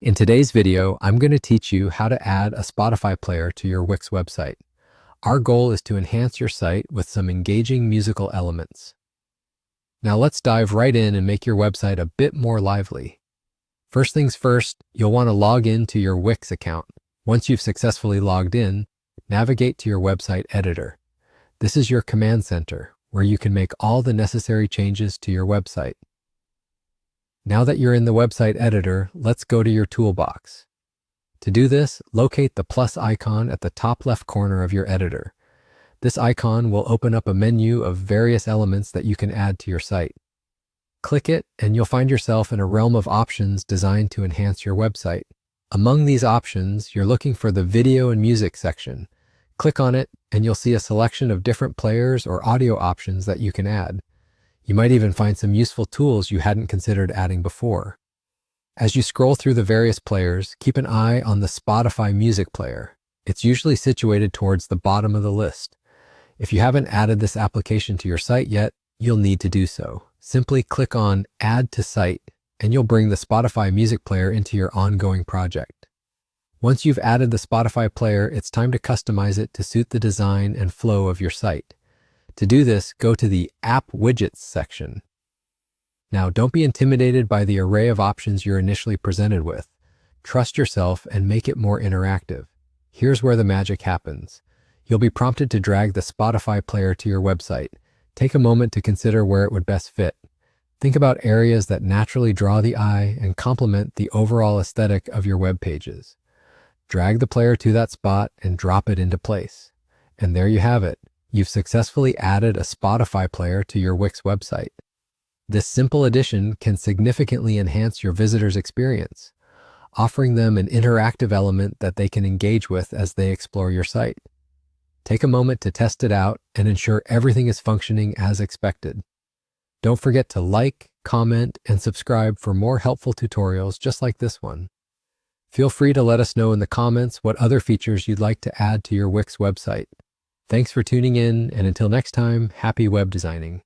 In today's video, I'm going to teach you how to add a Spotify player to your Wix website. Our goal is to enhance your site with some engaging musical elements. Now let's dive right in and make your website a bit more lively. First things first, you'll want to log in to your Wix account. Once you've successfully logged in, navigate to your website editor. This is your command center, where you can make all the necessary changes to your website. Now that you're in the website editor, let's go to your toolbox. To do this, locate the plus icon at the top left corner of your editor. This icon will open up a menu of various elements that you can add to your site. Click it and you'll find yourself in a realm of options designed to enhance your website. Among these options, you're looking for the video and music section. Click on it and you'll see a selection of different players or audio options that you can add. You might even find some useful tools you hadn't considered adding before. As you scroll through the various players, keep an eye on the Spotify music player. It's usually situated towards the bottom of the list. If you haven't added this application to your site yet, you'll need to do so. Simply click on Add to Site, and you'll bring the Spotify music player into your ongoing project. Once you've added the Spotify player, it's time to customize it to suit the design and flow of your site. To do this, go to the App Widgets section. Now, don't be intimidated by the array of options you're initially presented with. Trust yourself and make it more interactive. Here's where the magic happens. You'll be prompted to drag the Spotify player to your website. Take a moment to consider where it would best fit. Think about areas that naturally draw the eye and complement the overall aesthetic of your web pages. Drag the player to that spot and drop it into place. And there you have it. You've successfully added a Spotify player to your Wix website. This simple addition can significantly enhance your visitors' experience, offering them an interactive element that they can engage with as they explore your site. Take a moment to test it out and ensure everything is functioning as expected. Don't forget to like, comment, and subscribe for more helpful tutorials just like this one. Feel free to let us know in the comments what other features you'd like to add to your Wix website. Thanks for tuning in, and until next time, happy web designing.